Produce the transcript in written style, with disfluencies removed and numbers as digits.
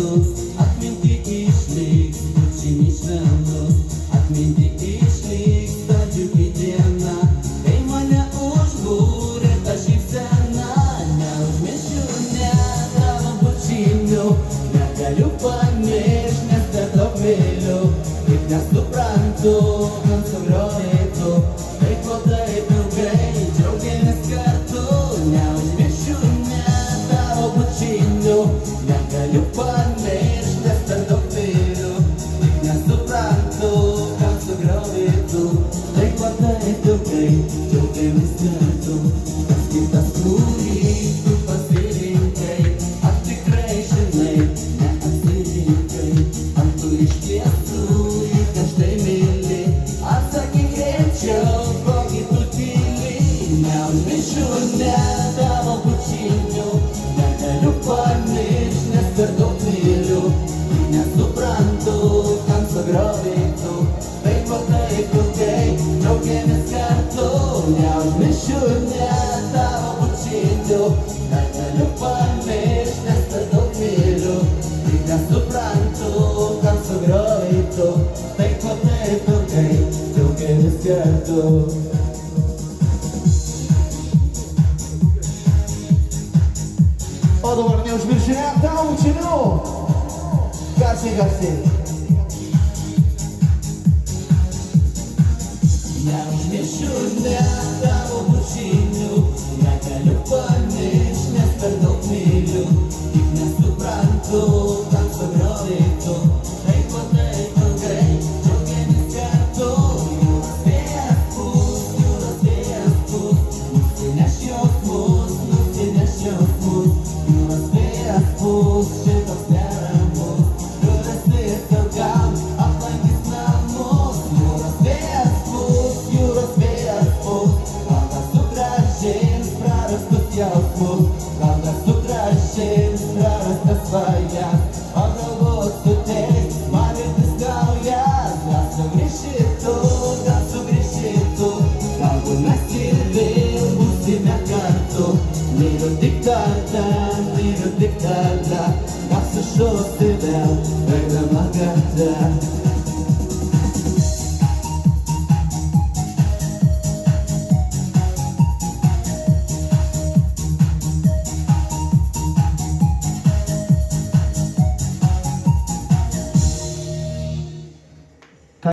sus, atminti išliks, pučini švelnus, atminti išliks ta džiugi diena, kai mane užbūrė ta šypsena. Neužmiršiu net tavo bučinių, negaliu pamiršt, nes per daug myliu, kaip nesuprantu, man sugriovėtų, tai ko taip ilgai džiaugiamės kartu. Neužmiršiu net tavo bučinių, negaliu pamiršt, nes per daug myliu, tik nesuprantu, kam sugriovėtų, tai ko taip ilgai džiaugiamės kartu. Tas kitas, kurį tu pasirinkai, ar tikrai žinai, neapsirinkai, ar tu iš tiesų jį kažtai myli, atsakyk greičiau, kokį tu tyli. Neužmiršiu net tavo bučinių, negaliu pamiršt, nes per daug myliu, tik nesuprantu, kam sugriovėtų, tai ko taip ilgai džiaugiamės kartu. Neužmiršiu net tavo bučinių, negaliu pamiršt, nes per daug myliu, tik nesuprantu, kam sugriovėtų, tai ko taip ilgai džiaugiamės kartu. O dabar neužmiršiu net tavo bučinių. Garsiai, garsiai. Neužmiršiu net tavo bučinių, negaliu pamiršt, nes per daug myliu, tik nesuprantu, kam sugriovėtų, tai ko taip ilgai džiaugiamės kartu. Jūros vėjas pūs, nusineš jausmus, jūros vėjas pūs, šitas neramus, rūpestis ilgam aplankys namus. Jūros vėjas pūs, gal kas sugrąžins prarastus jausmus, gal kas sugrąžins prarastas svajas, o galbūt suteiks man viltis naujas. Gal sugrįši tu, galbūt mes ir vėl būsime kartu. Myliu tik tada, gal sušuksi vėl.